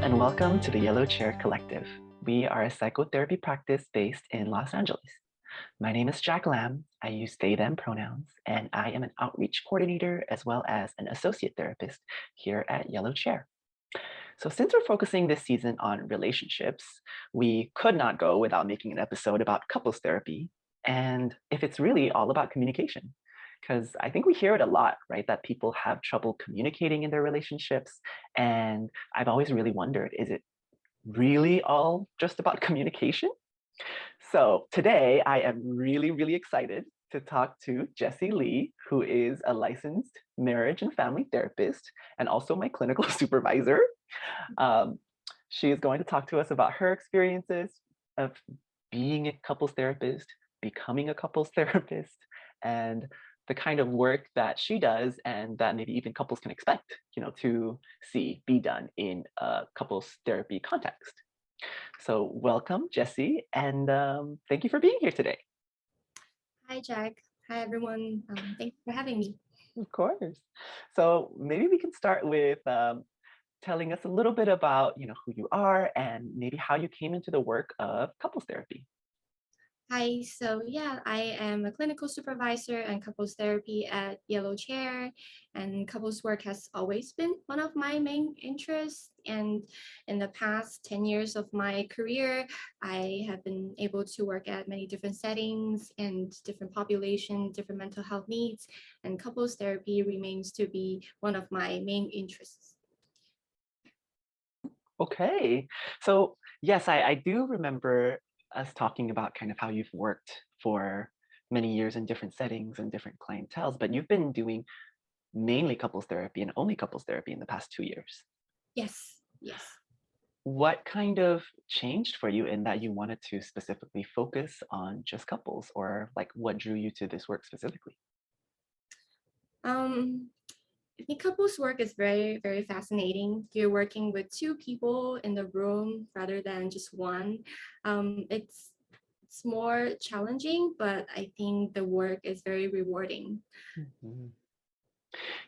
and welcome to the Yellow Chair Collective. We are a psychotherapy practice based in Los Angeles. My name is Jack Lam. I use they, them pronouns, and I am an outreach coordinator as well as an associate therapist here at Yellow Chair. So since we're focusing this season on relationships, we could not go without making an episode about couples therapy, and if it's really all about communication. Because I think we hear it a lot, right? That people have trouble communicating in their relationships. And I've always really wondered, is it really all just about communication? So today I am really excited to talk to Jessie Li, who is a licensed marriage and family therapist and also my clinical supervisor. Um, she is going to talk to us about her experiences of being a couples therapist, becoming a couples therapist, and the kind of work that she does and that maybe even couples can expect, to see be done in a couples therapy context. So welcome, Jessie, and thank you for being here today. Hi, Jack. Hi, everyone. Thanks for having me. Of course. So maybe we can start with telling us a little bit about, who you are and maybe how you came into the work of couples therapy. Hi, so yeah, I am a clinical supervisor and couples therapy at Yellow Chair, and couples work has always been one of my main interests. And in the past 10 years of my career, I have been able to work at many different settings and different populations, different mental health needs, and couples therapy remains to be one of my main interests. Okay. So yes, I do remember us talking about kind of how you've worked for many years in different settings and different clienteles, but you've been doing mainly couples therapy and only couples therapy in the past 2 years. Yes. What kind of changed for you in that you wanted to specifically focus on just couples, or like what drew you to this work specifically? Um, I think couples work is very fascinating. You're working with two people in the room rather than just one. It's more challenging, but I think the work is very rewarding. Mhm.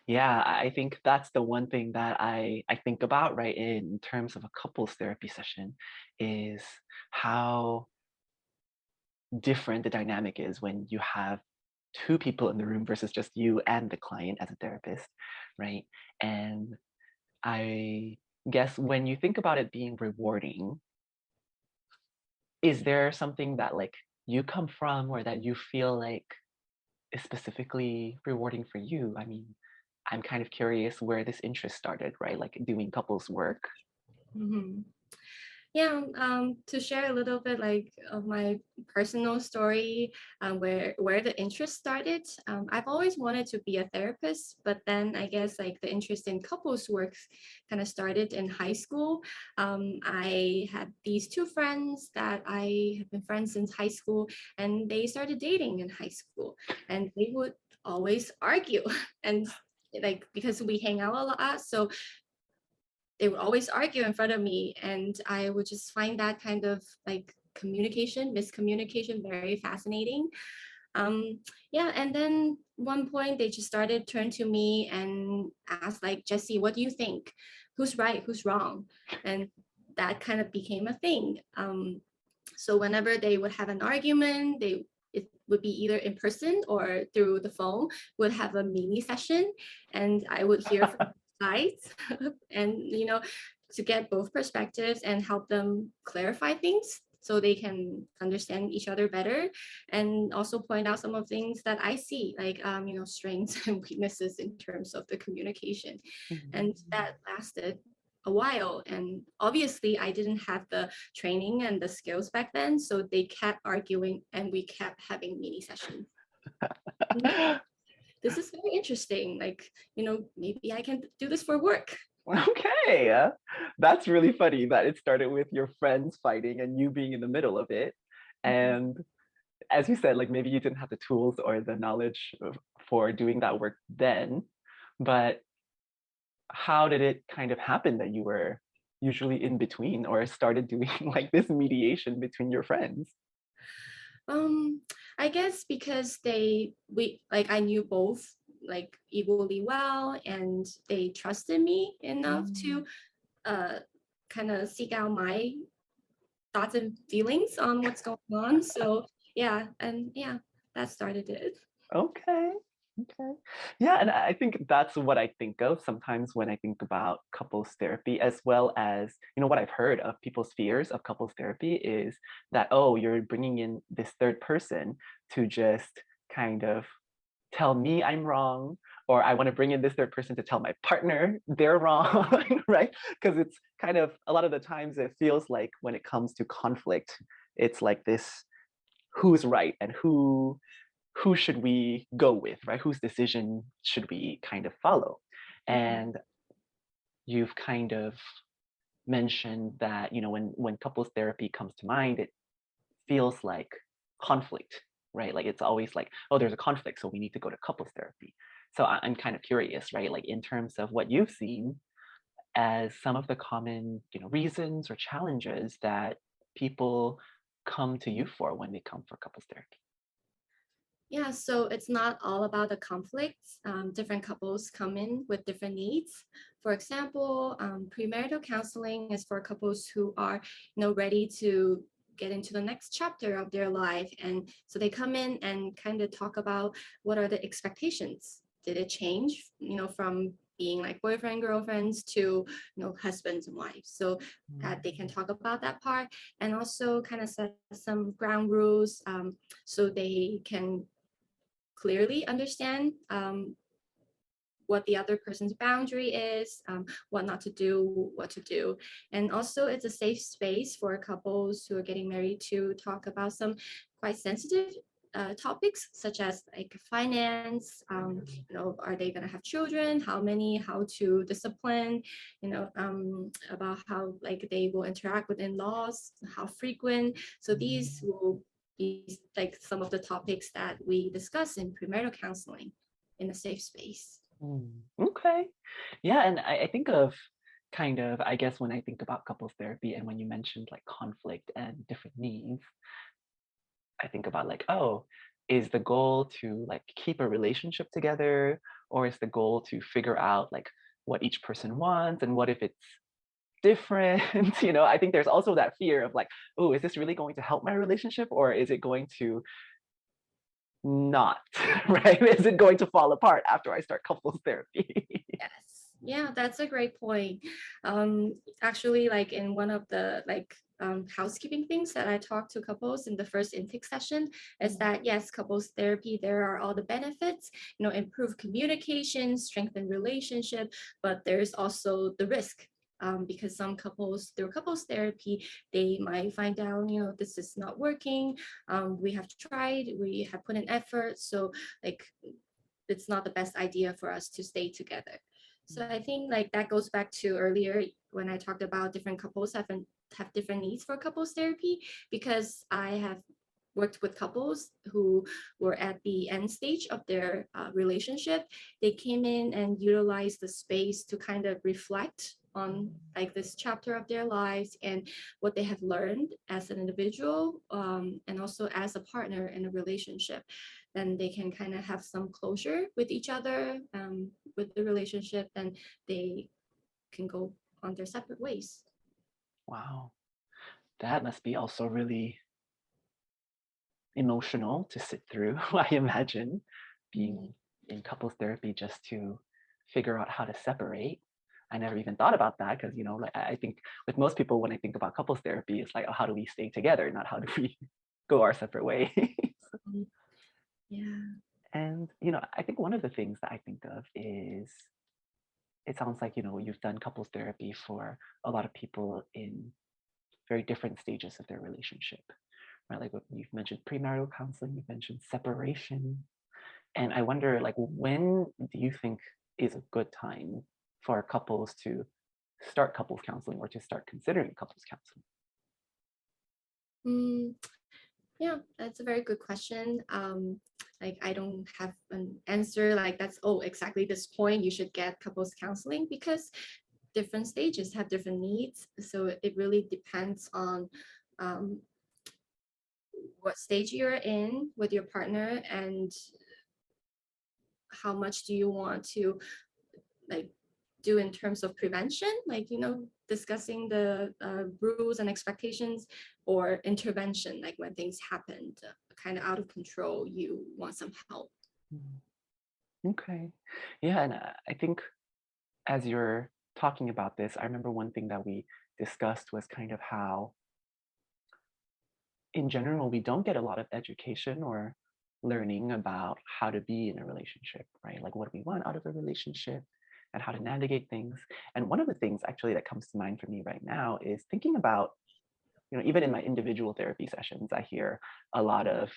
Yeah, I think that's the one thing that I think about, right, in terms of a couples therapy session, is how different the dynamic is when you have two people in the room versus just you and the client as a therapist, right? And I guess when you think about it being rewarding, is there something that like you come from or that you feel like is specifically rewarding for you? I mean, I'm kind of curious where this interest started, right? Like doing couples work. Mhm. Yeah, to share a little bit like of my personal story, where the interest started. I've always wanted to be a therapist, but then I guess like the interest in couples work kind of started in high school. I had these two friends that I have been friends since high school, and they started dating in high school, and they would always argue, and like because we hang out a lot, so they would always argue in front of me, and I would just find that kind of like miscommunication very fascinating. um yeah, and then one point they just started turn to me and ask like, Jessie, what do you think? Who's right, who's wrong? And that kind of became a thing. So whenever they would have an argument, it would be either in person or through the phone, would have a mini session, and I would hear from sides and to get both perspectives and help them clarify things so they can understand each other better, and also point out some of things that I see, like strengths and weaknesses in terms of the communication. And Mhm. that lasted a while, and obviously I didn't have the training and the skills back then, so they kept arguing and we kept having mini sessions. This is very interesting, like, maybe I can do this for work. Okay, that's really funny that it started with your friends fighting and you being in the middle of it. Mhm. And as you said, like maybe you didn't have the tools or the knowledge for doing that work then, but how did it kind of happen that you were usually in between or started doing like this mediation between your friends? Um, I guess because we like I knew both like equally well, and they trusted me enough Mm. to uh kind of seek out my thoughts and feelings on what's going on. So yeah, and yeah, that started it. Okay. Okay. Yeah, and I think that's what I think of sometimes when I think about couples therapy, as well as, what I've heard of people's fears of couples therapy is that, oh, you're bringing in this third person to just kind of tell me I'm wrong, or I want to bring in this third person to tell my partner they're wrong, right? Because it's kind of a lot of the times it feels like when it comes to conflict, it's like this who's right and who should we go with, right? Whose decision should we kind of follow? Mhm. And you've kind of mentioned that, when couples therapy comes to mind, it feels like conflict, right? Like it's always like, oh, there's a conflict, so we need to go to couples therapy. So I'm kind of curious, right? Like in terms of what you've seen as some of the common, reasons or challenges that people come to you for when they come for couples therapy. Yeah, so it's not all about the conflicts. Different couples come in with different needs. For example, premarital counseling is for couples who are, ready to get into the next chapter of their life, and so they come in and kind of talk about what are the expectations. Did it change, from being like boyfriend girlfriends to, husbands and wives? So that they can talk about that part, and also kind of set some ground rules, so they can clearly understand what the other person's boundary is, what not to do, what to do. And also, it's a safe space for couples who are getting married to talk about some quite sensitive topics, such as like finance, are they going to have children, how many, how to discipline, about how like they will interact with in-laws, how frequent. So these will be like some of the topics that we discuss in premarital counseling in a safe space. Okay. Yeah, and I think of kind of, I guess when I think about couples therapy and when you mentioned like conflict and different needs, I think about like, oh, is the goal to like keep a relationship together, or is the goal to figure out like what each person wants and what if it's different? I think there's also that fear of like, oh, is this really going to help my relationship, or is it going to not, right? Is it going to fall apart after I start couples therapy? Yes. Yeah, that's a great point. Actually, like in one of the housekeeping things that I talk to couples in the first intake session is that yes, couples therapy, there are all the benefits, improve communication, strengthen relationship, but there's also the risk. Because some couples through couples therapy, they might find out, this is not working. We have tried, we have put in effort. So like it's not the best idea for us to stay together. So I think like that goes back to earlier when I talked about different couples have different needs for couples therapy, because I have worked with couples who were at the end stage of their relationship. They came in and utilized the space to kind of reflect on like this chapter of their lives and what they have learned as an individual, and also as a partner in a relationship. Then they can kind of have some closure with each other, with the relationship, and they can go on their separate ways. Wow, that must be also really emotional to sit through. I imagine being in couples therapy just to figure out how to separate. I never even thought about that because, like I think with most people, when I think about couples therapy, it's like, oh, how do we stay together, not how do we go our separate ways. Mhm. Yeah. And, I think one of the things that I think of is it sounds like, you've done couples therapy for a lot of people in very different stages of their relationship, right? Like what you've mentioned premarital counseling, you've mentioned separation. And I wonder, like, when do you think is a good time for couples to start couples counseling or to start considering couples counseling? Mm, yeah, that's a very good question. Like I don't have an answer like that's, oh, exactly this point you should get couples counseling, because different stages have different needs. So it really depends on um, what stage you're in with your partner, and how much do you want to like do in terms of prevention, like, discussing the rules and expectations, or intervention, like when things happened kind of out of control, you want some help. Mhm. Okay. Yeah, and I think as you're talking about this, I remember one thing that we discussed was kind of how, in general, we don't get a lot of education or learning about how to be in a relationship, right? Like what we want out of a relationship and how to navigate things. And one of the things actually that comes to mind for me right now is thinking about, even in my individual therapy sessions, I hear a lot of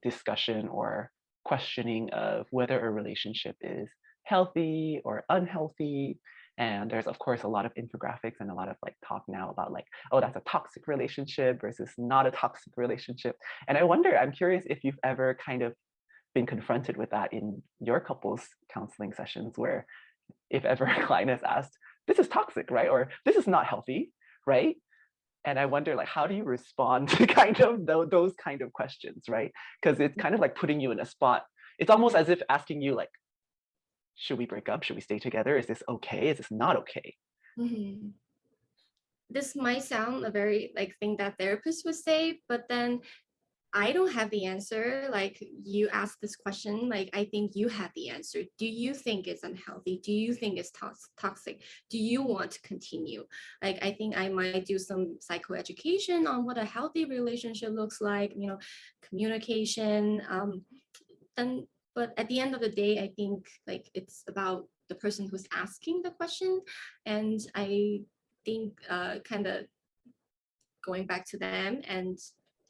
discussion or questioning of whether a relationship is healthy or unhealthy. And there's, of course, a lot of infographics and a lot of like talk now about like, oh, that's a toxic relationship versus not a toxic relationship. And I wonder, I'm curious if you've ever kind of been confronted with that in your couples counseling sessions, where if ever a client has asked, this is toxic, right? Or this is not healthy, right? And I wonder, like, how do you respond to kind of those kind of questions, right? Because it's kind of like putting you in a spot. It's almost as if asking you, like, should we break up? Should we stay together? Is this okay? Is this not okay? Mhm. This might sound a very like thing that therapists would say, but then I don't have the answer. Like, you ask this question, like, I think you have the answer. Do you think it's unhealthy? Do you think it's toxic? Do you want to continue? Like, I think I might do some psychoeducation on what a healthy relationship looks like, communication. And but at the end of the day, I think like it's about the person who's asking the question. And I think kind of going back to them and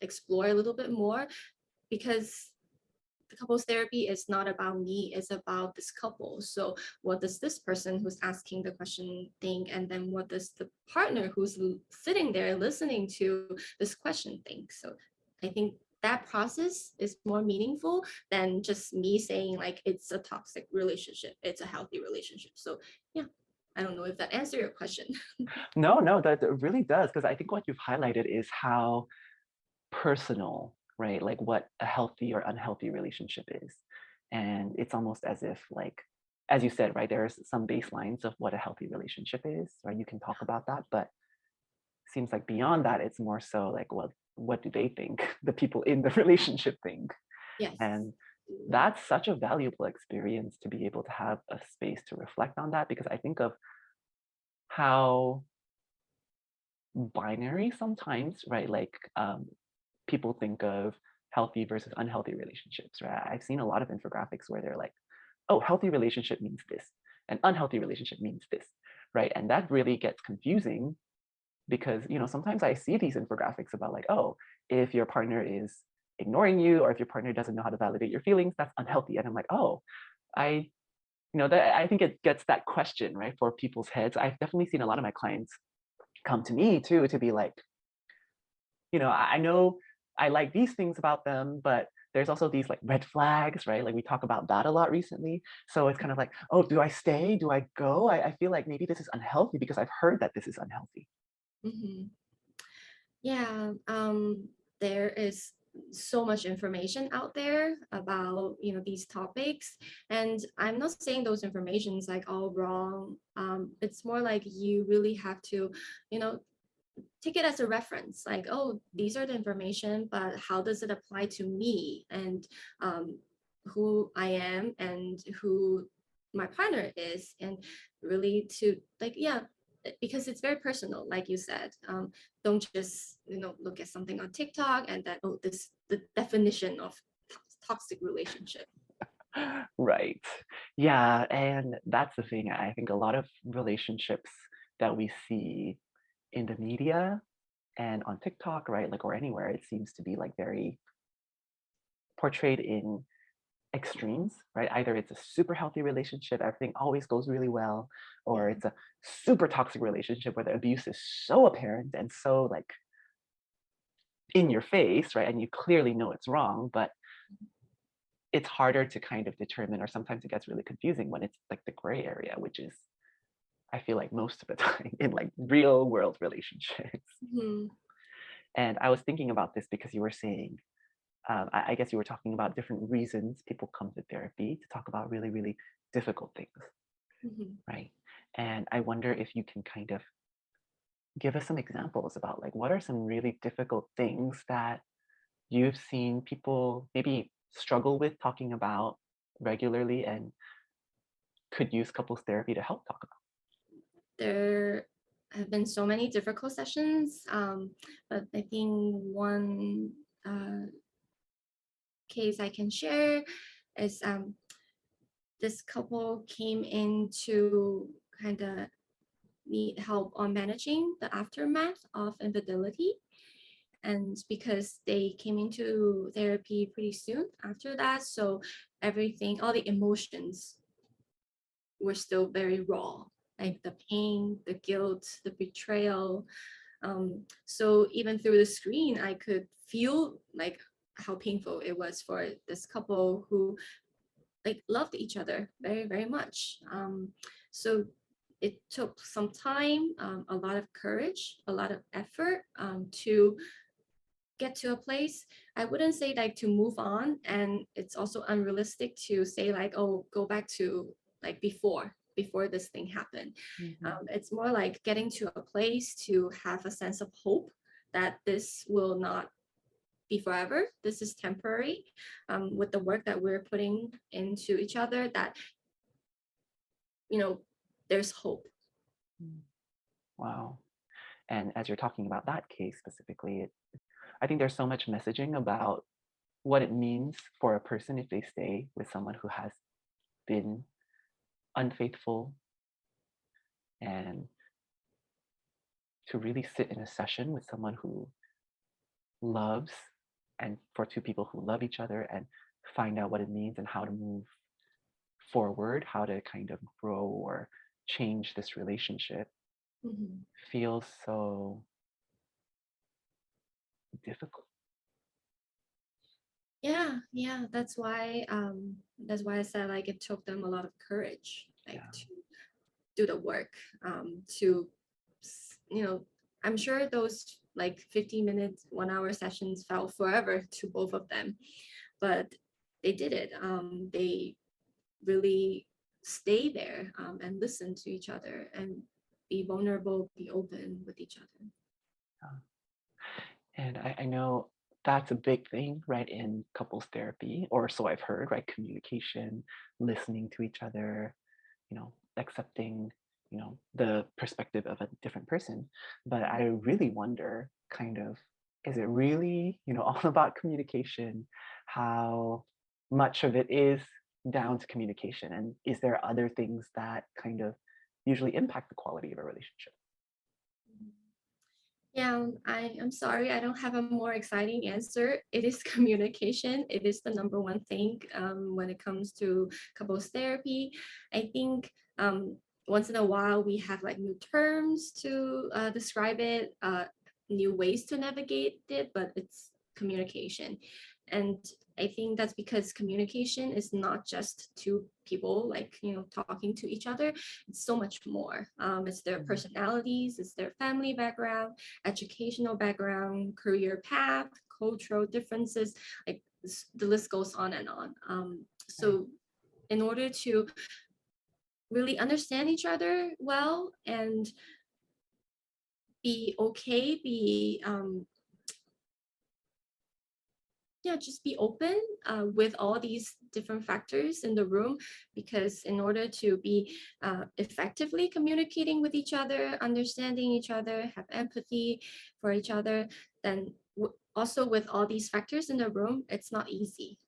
explore a little bit more, because the couples therapy is not about me, it's about this couple. So what does this person who's asking the question think, and then what does the partner who's sitting there listening to this question think? So I think that process is more meaningful than just me saying like it's a toxic relationship, it's a healthy relationship. So yeah, I don't know if that answered your question. No, no, that really does. Because I think what you've highlighted is how personal, right? Like what a healthy or unhealthy relationship is. And it's almost as if, like, as you said, right, there's some baselines of what a healthy relationship is, right? You can talk about that, but seems like beyond that, it's more so like, well, what do they think? The people in the relationship think. Yes. And that's such a valuable experience to be able to have a space to reflect on that, because I think of how binary sometimes, right? Like people think of healthy versus unhealthy relationships, right? I've seen a lot of infographics where they're like, oh, healthy relationship means this, and unhealthy relationship means this, right? And that really gets confusing because, sometimes I see these infographics about like, oh, if your partner is ignoring you or if your partner doesn't know how to validate your feelings, that's unhealthy. And I'm like, oh, I, that I think it gets that question, right, for people's heads. I've definitely seen a lot of my clients come to me too to be like, I know I like these things about them, but there's also these like red flags, right? Like we talk about that a lot recently. So it's kind of like, oh, do I stay? Do I go? I feel like maybe this is unhealthy because I've heard that this is unhealthy. Mhm. Yeah, there is so much information out there about these topics, and I'm not saying those informations like all wrong. It's more like you really have to, you know, take it as a reference. Like, oh, these are the information, but how does it apply to me and who I am and who my partner is, and really to like because it's very personal, like you said. Don't just look at something on TikTok and then, oh, this the definition of toxic relationship. Right. Yeah. And that's the thing. I think a lot of relationships that we see in the media and on TikTok, right? Like, or anywhere, it seems to be like very portrayed in extremes, right? Either it's a super healthy relationship, everything always goes really well, or Yeah. it's a super toxic relationship where the abuse is so apparent and so like in your face, right? And you clearly know it's wrong, but it's harder to kind of determine, or sometimes it gets really confusing when it's like the gray area, which is, I feel like most of the time in like real world relationships. Mhm. And I was thinking about this because you were saying, I guess you were talking about different reasons people come to therapy to talk about really, really difficult things. Mhm. right? And I wonder if you can kind of give us some examples about like what are some really difficult things that you've seen people maybe struggle with talking about regularly and could use couples therapy to help talk about. There have been so many difficult sessions, but I think one uh, case I can share is this couple came in to kind of need help on managing the aftermath of infidelity. And because they came into therapy pretty soon after that, so everything, all the emotions were still very raw, like the pain, the guilt, the betrayal. So even through the screen, I could feel like how painful it was for this couple who like loved each other very, very much. So it took some time, a lot of courage, a lot of effort to get to a place. I wouldn't say like to move on, and it's also unrealistic to say like, oh, go back to like before this thing happened. Mhm. It's more like getting to a place to have a sense of hope that this will not be forever. This is temporary. With the work that we're putting into each other, that you know, there's hope. Mm. Wow. And as you're talking about that case specifically, I think there's so much messaging about what it means for a person if they stay with someone who has been unfaithful and to really sit in a session with someone who loves and for two people who love each other and find out what it means and how to move forward, how to kind of grow or change this relationship Mhm. feels so difficult. Yeah, yeah, that's why I said like it took them a lot of courage, like Yeah. to do the work, to you know, I'm sure those like 15 minutes, 1 hour sessions felt forever to both of them, but they did it. They really stay there, and listen to each other and be vulnerable, be open with each other. Yeah. And I know that's a big thing, right, in couples therapy, or so I've heard, right? Communication, listening to each other, accepting, the perspective of a different person. But I really wonder, kind of, is it really, all about communication? How much of it is down to communication? And is there other things that kind of usually impact the quality of a relationship? Yeah, I'm sorry, I don't have a more exciting answer. It is communication. It is the number one thing when it comes to couples therapy. I think once in a while we have like new terms to describe it, new ways to navigate it, but it's communication. And I think that's because communication is not just two people like, talking to each other. It's so much more. It's their Mm. personalities, it's their family background, educational background, career path, cultural differences, like the list goes on and on. Right. So in order to really understand each other well and be okay, be yeah, just be open with all these different factors in the room, because in order to be effectively communicating with each other, understanding each other, have empathy for each other, then also with all these factors in the room, it's not easy.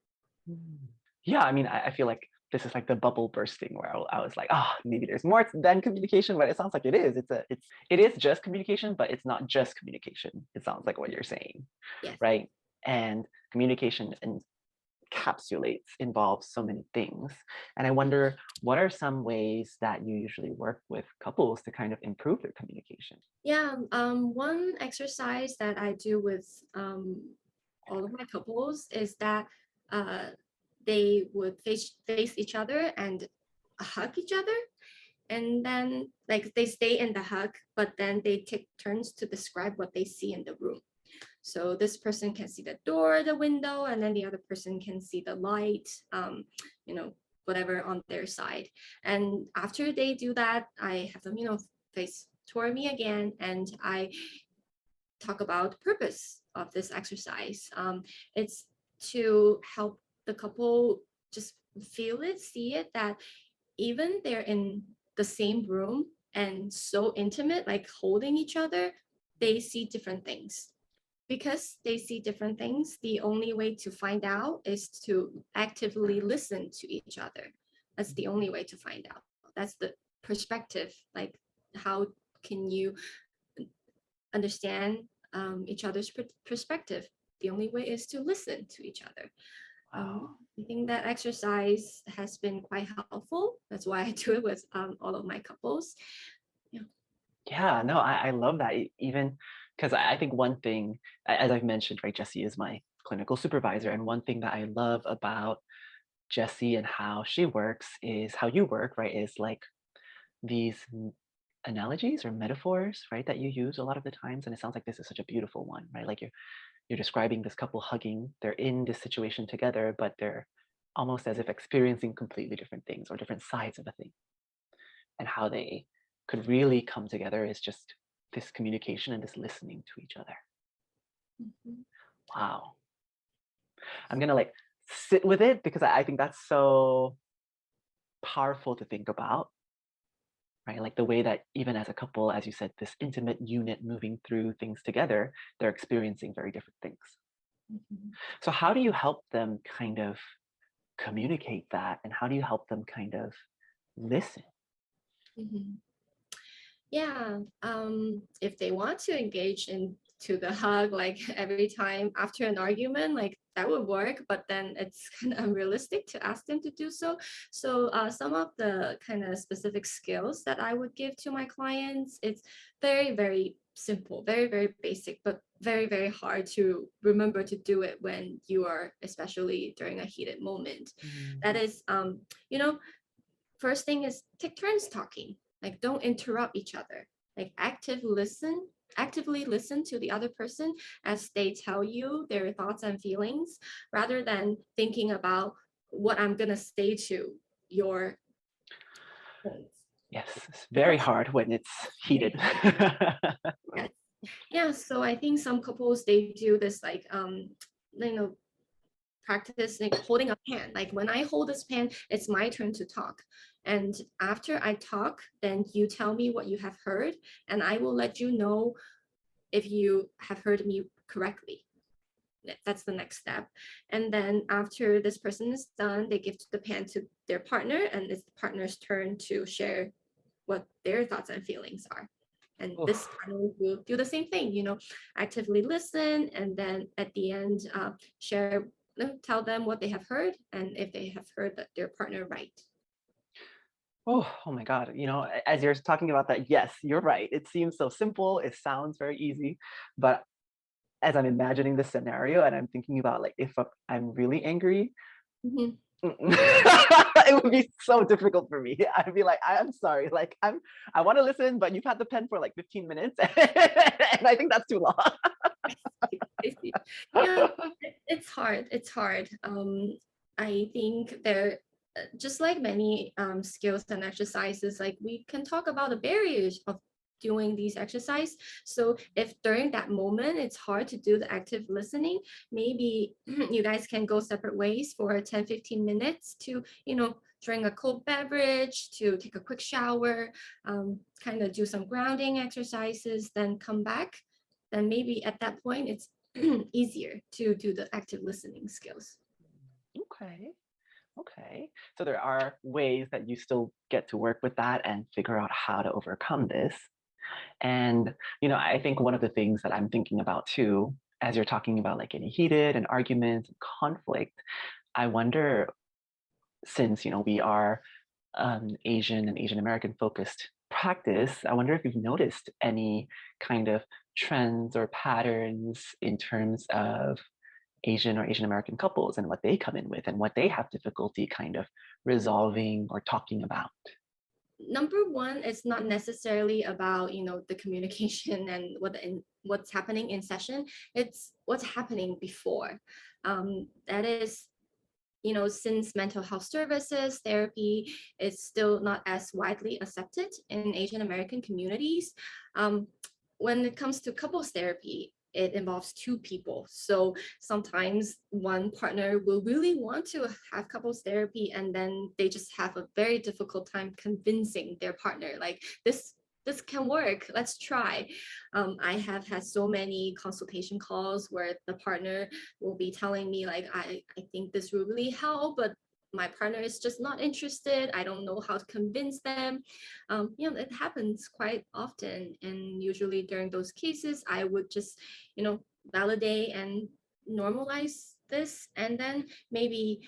Mm. Yeah, I mean, I feel like this is like the bubble bursting where I was like, oh, maybe there's more than communication, but it sounds like it is. It is just communication, but it's not just communication. It sounds like what you're saying, Yes. right? And communication encapsulates, involves so many things. And I wonder, what are some ways that you usually work with couples to kind of improve their communication? Yeah, one exercise that I do with all of my couples is that uh, they would face each other and hug each other, and then like they stay in the hug, but then they take turns to describe what they see in the room. So this person can see the door, the window, and then the other person can see the light, you know, whatever on their side. And after they do that, I have them, face toward me again, and I talk about the purpose of this exercise. It's to help the couple just feel it, see it, that even they're in the same room and so intimate, like holding each other, they see different things. Because they see different things, the only way to find out is to actively listen to each other. That's the only way to find out. That's the perspective. Like, how can you understand each other's perspective? The only way is to listen to each other. Wow. I think that exercise has been quite helpful. That's why I do it with all of my couples. Yeah. Yeah, no, I love that. Even because I think one thing, as I've mentioned, right, Jessie is my clinical supervisor. And one thing that I love about Jessie and how she works is how you work, right? Is like these analogies or metaphors, right, that you use a lot of the times. And it sounds like this is such a beautiful one, right? Like you're describing this couple hugging, they're in this situation together, but they're almost as if experiencing completely different things or different sides of a thing. And how they could really come together is just this communication and this listening to each other. Mhm. Wow. I'm gonna like sit with it because I think that's so powerful to think about, right? Like the way that even as a couple, as you said, this intimate unit moving through things together, they're experiencing very different things. Mhm. So how do you help them kind of communicate that? And how do you help them kind of listen? Mhm. Yeah, if they want to engage into the hug like every time after an argument, like that would work, but then it's kind of unrealistic to ask them to do so. So some of the kind of specific skills that I would give to my clients, it's very, very simple, very, very basic, but very, very hard to remember to do it when you are, especially during a heated moment. Mm. That is, you know, first thing is take turns talking. Like don't interrupt each other. Like actively listen to the other person as they tell you their thoughts and feelings rather than thinking about what I'm gonna say to your points. Yes, it's very Because hard when it's heated. yes. Yeah, so I think some couples they do this like you know practice like holding a pen. Like when I hold this pen, it's my turn to talk. And after I talk, then you tell me what you have heard, and I will let you know if you have heard me correctly. That's the next step. And then after this person is done, they give the pen to their partner, and it's the partner's turn to share what their thoughts and feelings are. And this Oof. partner will do the same thing, actively listen, and then at the end, share, tell them what they have heard, and if they have heard that their partner right. Oh my God. As you're talking about that, yes, you're right. It seems so simple. It sounds very easy. But as I'm imagining the scenario and I'm thinking about like if I'm really angry, Mhm. it would be so difficult for me. I'd be like, I'm sorry. Like I want to listen, but you've had the pen for like 15 minutes. And I think that's too long. I see. Yeah, it's hard. It's hard. I think there, just like many skills and exercises, like we can talk about the barriers of doing these exercise. So if during that moment it's hard to do the active listening, maybe you guys can go separate ways for 10-15 minutes to, drink a cold beverage, to take a quick shower, kind of do some grounding exercises, then come back. Then maybe at that point it's easier to do the active listening skills. Okay. Okay. So there are ways that you still get to work with that and figure out how to overcome this. And, I think one of the things that I'm thinking about too, as you're talking about like getting heated and arguments and conflict, I wonder, since, we are Asian and Asian American focused practice, I wonder if you've noticed any kind of trends or patterns in terms of Asian or Asian American couples and what they come in with and what they have difficulty kind of resolving or talking about. Number one, it's not necessarily about the communication and what's happening in session. It's what's happening before. That is since mental health services, therapy is still not as widely accepted in Asian American communities, um, when it comes to couples therapy, it involves two people. So sometimes one partner will really want to have couples therapy, and then they just have a very difficult time convincing their partner, like this can work, let's try. I have had so many consultation calls where the partner will be telling me like, I think this will really help, but my partner is just not interested. I don't know how to convince them. It happens quite often. And usually during those cases, I would just, validate and normalize this, and then maybe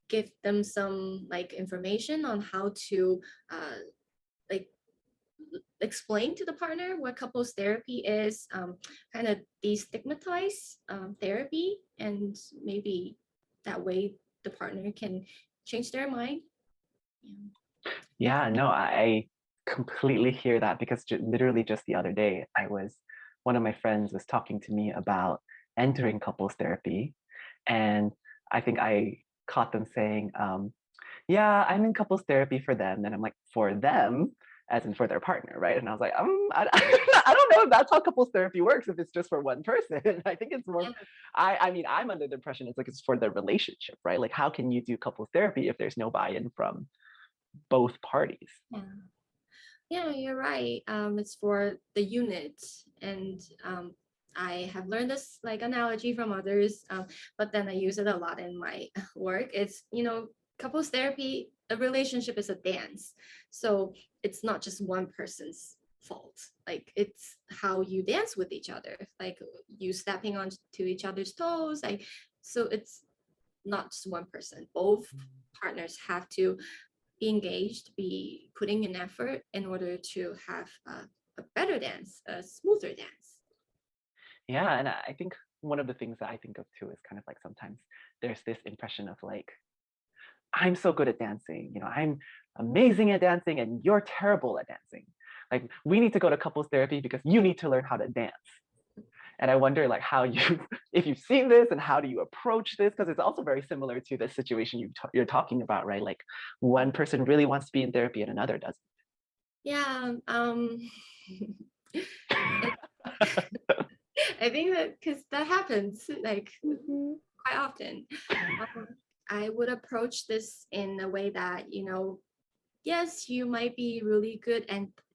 give them some like information on how to like explain to the partner what couples therapy is, kind of destigmatize therapy, and maybe that way the partner can change their mind. Yeah. Yeah, no, I completely hear that because literally just the other day, one of my friends was talking to me about entering couples therapy. And I think I caught them saying, yeah, I'm in couples therapy for them. And I'm like, for them, as in for their partner, right? And I was like, I don't know if that's how couples therapy works if it's just for one person. I think it's more, Yeah. I mean, I'm under the impression it's like it's for the relationship, right? Like, how can you do couples therapy if there's no buy-in from both parties? Yeah. Yeah, you're right. It's for the unit, and I have learned this like analogy from others, but then I use it a lot in my work. It's couples therapy. A relationship is a dance, so it's not just one person's fault. Like it's how you dance with each other, like you stepping onto each other's toes. Like so, it's not just one person. Both partners have to be engaged, be putting in effort in order to have a better dance, a smoother dance. Yeah, and I think one of the things that I think of too is kind of like sometimes there's this impression of like, I'm so good at dancing, I'm amazing at dancing and you're terrible at dancing. Like, we need to go to couples therapy because you need to learn how to dance. And I wonder like how you, if you've seen this and how do you approach this? Because it's also very similar to the situation you're talking about, right? Like one person really wants to be in therapy and another doesn't. Yeah, it, I think that because that happens like Mhm. quite often. Um, I would approach this in a way that, yes, you might be really good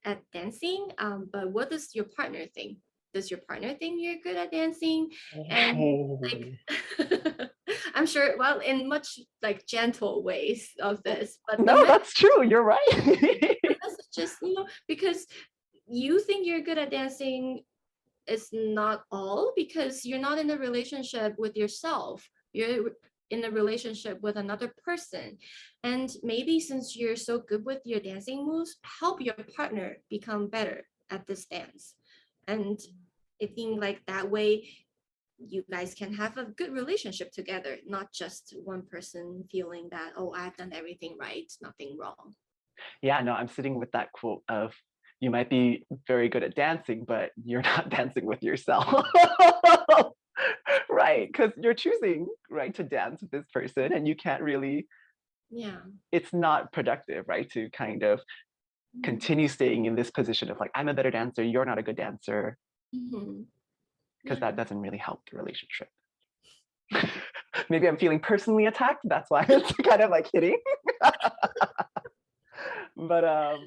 at dancing, but what does your partner think? Does your partner think you're good at dancing? And like, Oh. I'm sure, well, in much like gentle ways of this, but the No, that's true. You're right. message is, because you think you're good at dancing is not all, because you're not in a relationship with yourself. You're in a relationship with another person. And maybe since you're so good with your dancing moves, help your partner become better at this dance. And I think like that way you guys can have a good relationship together, not just one person feeling that, oh, I've done everything right, nothing wrong. Yeah, no, I'm sitting with that quote of you might be very good at dancing, but you're not dancing with yourself. Right, because you're choosing, right, to dance with this person and you can't really, Yeah. it's not productive, right, to kind of continue staying in this position of like, I'm a better dancer, you're not a good dancer, Mm-hmm. because Yeah. that doesn't really help the relationship. Maybe I'm feeling personally attacked. That's why it's kind of like hitting. But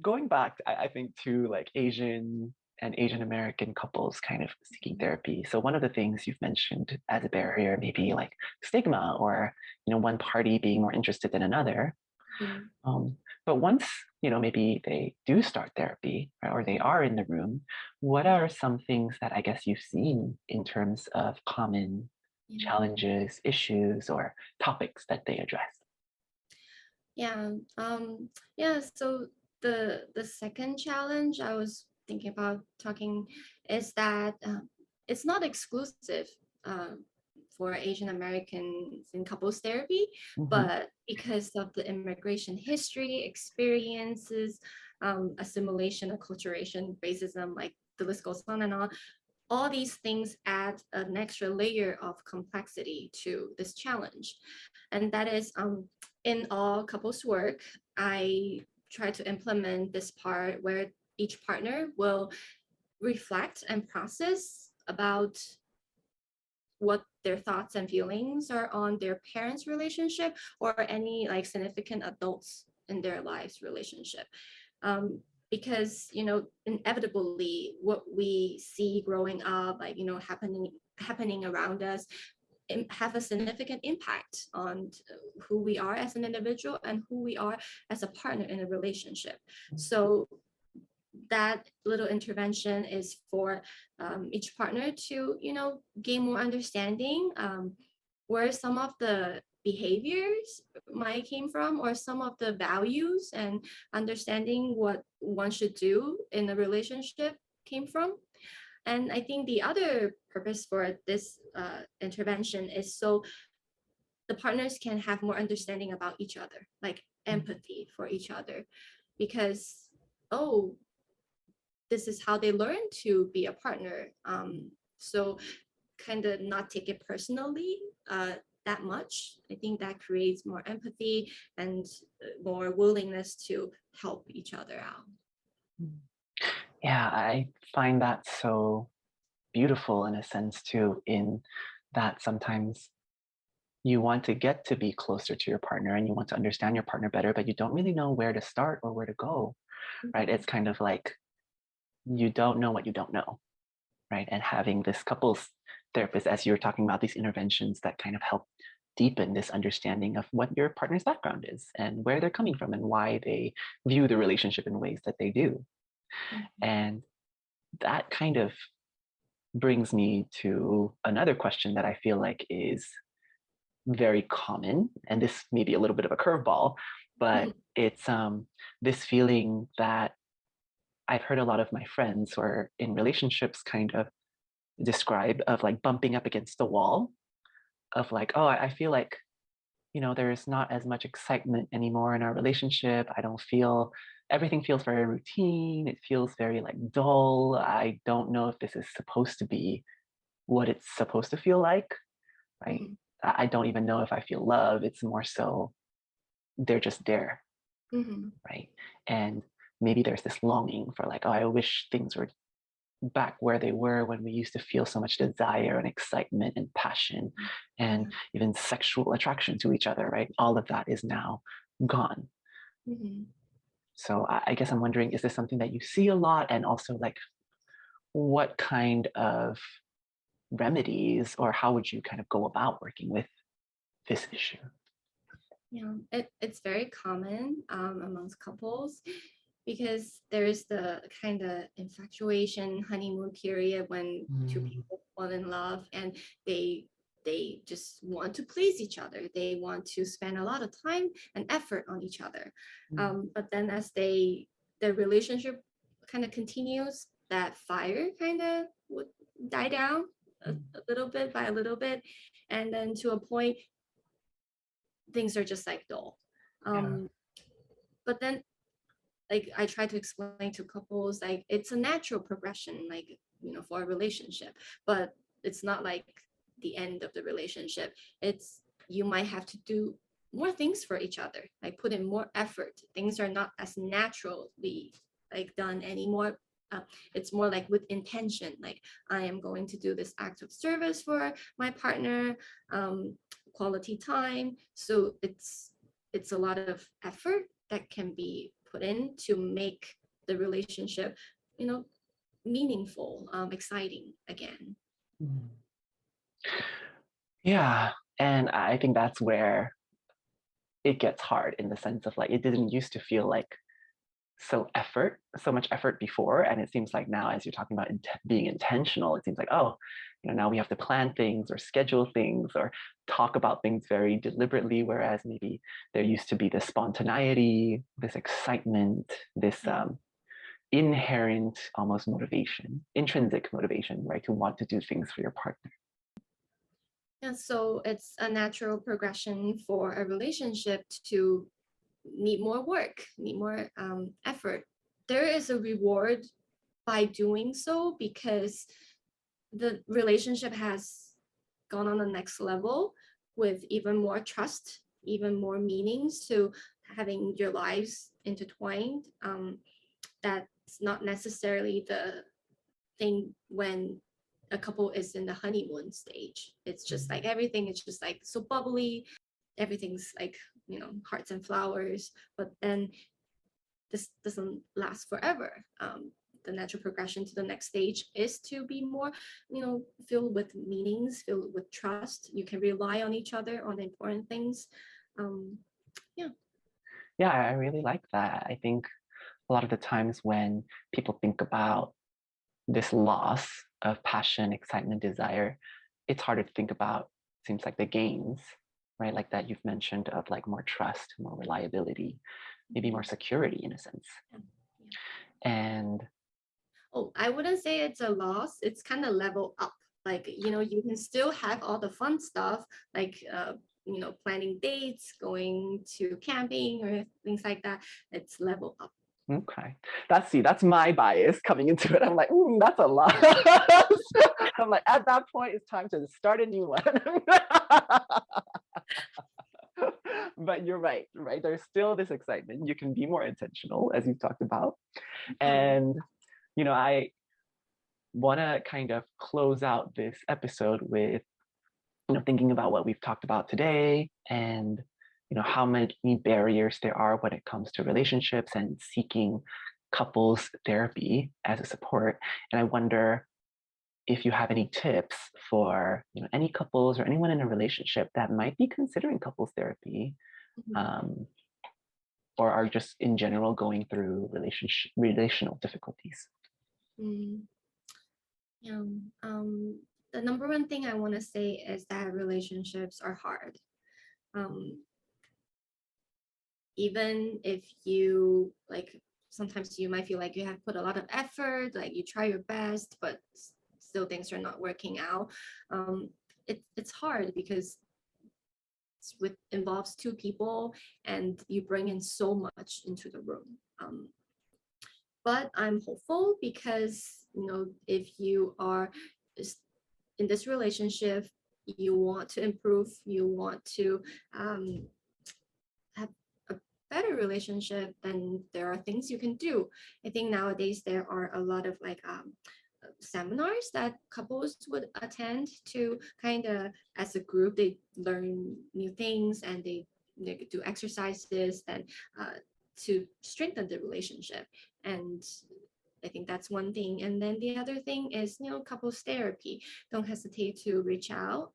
going back, I think to like Asian and Asian American couples kind of seeking therapy. So one of the things you've mentioned as a barrier, maybe like stigma or one party being more interested than another. Mhm. But once maybe they do start therapy, right, or they are in the room, what are some things that I guess you've seen in terms of common Yeah. challenges, issues, or topics that they address? Yeah. Yeah. So the second challenge I was thinking about talking is that it's not exclusive um, for Asian Americans in couples therapy, Hmm. but because of the immigration history, experiences, assimilation, acculturation, racism, like the list goes on and on. all these things add an extra layer of complexity to this challenge. And that is in all couples work, I try to implement this part where each partner will reflect and process about what their thoughts and feelings are on their parents' relationship or any like significant adults in their lives relationship. Because inevitably what we see growing up, like happening around us, have a significant impact on who we are as an individual and who we are as a partner in a relationship. So that little intervention is for each partner to gain more understanding where some of the behaviors might came from, or some of the values and understanding what one should do in a relationship came from. And I think the other purpose for this intervention is so the partners can have more understanding about each other, like empathy for each other, because oh, this is how they learn to be a partner. So kind of not take it personally that much. I think that creates more empathy and more willingness to help each other out. Yeah, I find that so beautiful in a sense too, in that sometimes you want to get to be closer to your partner and you want to understand your partner better, but you don't really know where to start or where to go, right? It's kind of like you don't know what you don't know, right? And having this couples therapist, as you were talking about, these interventions that kind of help deepen this understanding of what your partner's background is and where they're coming from and why they view the relationship in ways that they do. And that kind of brings me to another question that I feel like is very common, and this may be a little bit of a curveball, but it's this feeling that I've heard a lot of my friends who are in relationships kind of describe of like bumping up against the wall of like, oh, I feel like, there's not as much excitement anymore in our relationship. I don't feel, everything feels very routine. It feels very like dull. I don't know if this is supposed to be what it's supposed to feel like, right? I don't even know if I feel love. It's more so they're just there, right? And maybe there's this longing for like, oh, I wish things were back where they were when we used to feel so much desire and excitement and passion and even sexual attraction to each other, right? All of that is now gone. So I guess I'm wondering, is this something that you see a lot? And also like, what kind of remedies or how would you kind of go about working with this issue? Yeah, it's very common amongst couples because there's the kind of infatuation honeymoon period when two people fall in love and they just want to please each other. They want to spend a lot of time and effort on each other. But then as the relationship kind of continues, that fire kind of would die down a little bit by a little bit, and then to a point things are just like dull. But then like I try to explain to couples like it's a natural progression, like for a relationship, but it's not like the end of the relationship. It's you might have to do more things for each other, like put in more effort. Things are not as naturally like done anymore. It's more like with intention, like I am going to do this act of service for my partner, quality time. So it's a lot of effort that can be put in to make the relationship, meaningful, exciting again. Yeah. And I think that's where it gets hard in the sense of like, it didn't used to feel like so much effort before. And it seems like now, as you're talking about being intentional, it seems like, oh, now we have to plan things or schedule things or talk about things very deliberately. Whereas maybe there used to be this spontaneity, this excitement, this inherent almost motivation, intrinsic motivation, right? To want to do things for your partner. And so it's a natural progression for a relationship to need more work, need more effort. There is a reward by doing so because the relationship has gone on the next level with even more trust, even more meanings to having your lives intertwined. That's not necessarily the thing when a couple is in the honeymoon stage. It's just like everything is just like so bubbly, everything's like, hearts and flowers, but then this doesn't last forever. The natural progression to the next stage is to be more, filled with meanings, filled with trust. You can rely on each other on important things. Um, yeah. Yeah, I really like that. I think a lot of the times when people think about this loss of passion, excitement, desire, it's harder to think about, seems like the gains, right? Like that you've mentioned of like more trust, more reliability, maybe more security in a sense. Yeah. And Oh, I wouldn't say it's a loss. It's kind of level up. Like, you can still have all the fun stuff, like, planning dates, going to camping or things like that. It's level up. okay, that's my bias coming into it. I'm like, that's a lot. I'm like, at that point, it's time to start a new one. But you're right? There's still this excitement. You can be more intentional, as you've talked about. And, I want to kind of close out this episode with, thinking about what we've talked about today and, how many barriers there are when it comes to relationships and seeking couples therapy as a support. And I wonder if you have any tips for, any couples or anyone in a relationship that might be considering couples therapy, Mhm. um, or are just in general going through relational difficulties. Mm, yeah. The number one thing I want to say is that relationships are hard. Um, Even if you like, sometimes you might feel like you have put a lot of effort, like you try your best, but still things are not working out. Um, it's hard because involves two people and you bring in so much into the room. But I'm hopeful because, if you are in this relationship, you want to improve, you want to um, have a better relationship, then there are things you can do. I think nowadays there are a lot of like seminars that couples would attend to kind of, as a group, they learn new things and they do exercises and to strengthen the relationship. And I think that's one thing. And then the other thing is, couples therapy. Don't hesitate to reach out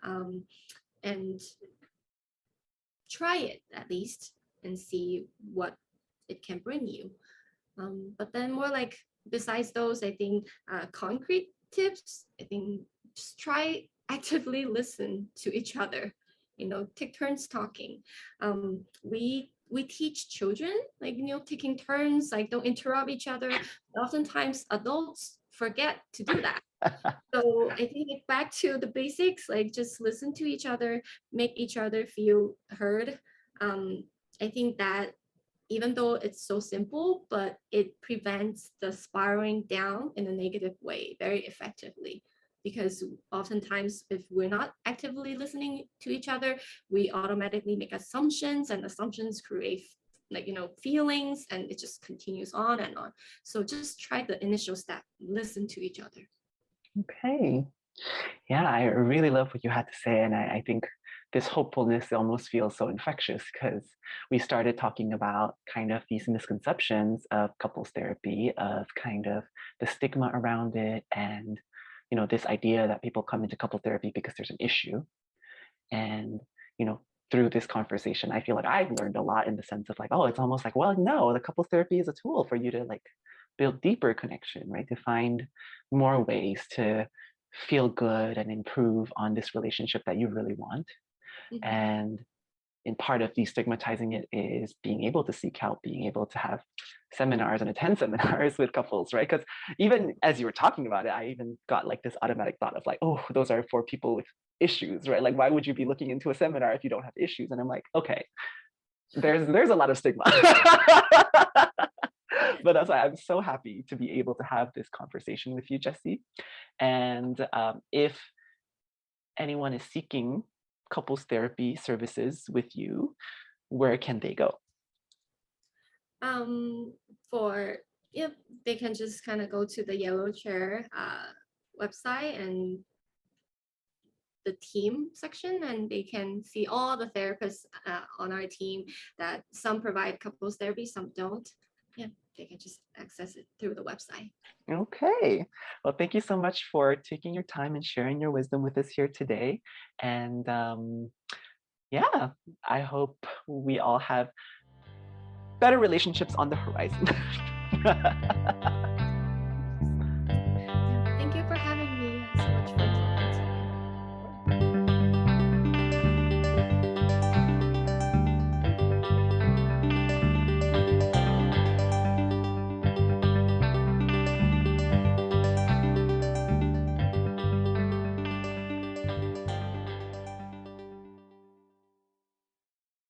and try it at least and see what it can bring you. But then more like, besides those, I think concrete tips, I think just try actively listen to each other, take turns talking. We teach children, like, taking turns, like don't interrupt each other. Oftentimes adults forget to do that. So I think back to the basics, like just listen to each other, make each other feel heard. I think that even though it's so simple, but it prevents the spiraling down in a negative way very effectively. Because oftentimes, if we're not actively listening to each other, we automatically make assumptions, and assumptions create like, feelings, and it just continues on and on. So just try the initial step, listen to each other. Okay. Yeah, I really love what you had to say. And I think this hopefulness almost feels so infectious because we started talking about kind of these misconceptions of couples therapy, of kind of the stigma around it, and this idea that people come into couple therapy because there's an issue. And through this conversation, I feel like I've learned a lot in the sense of like, oh, it's almost like, well, no, the couples therapy is a tool for you to like build deeper connection, right? To find more ways to feel good and improve on this relationship that you really want. Mhm. And in part of destigmatizing it is being able to seek help, being able to have seminars and attend seminars with couples, right? Because even as you were talking about it, I even got like this automatic thought of like, oh, those are for people with issues, right? Like, why would you be looking into a seminar if you don't have issues? And I'm like, okay, there's a lot of stigma. But that's why I'm so happy to be able to have this conversation with you, Jessie. And if anyone is seeking couples therapy services with you, where can they go? Um, for yeah, they can just kind of go to the Yellow Chair website and the team section, and they can see all the therapists on our team. That some provide couples therapy, some don't. Yeah, they can just access it through the website. Okay. Well, thank you so much for taking your time and sharing your wisdom with us here today. And yeah, I hope we all have better relationships on the horizon.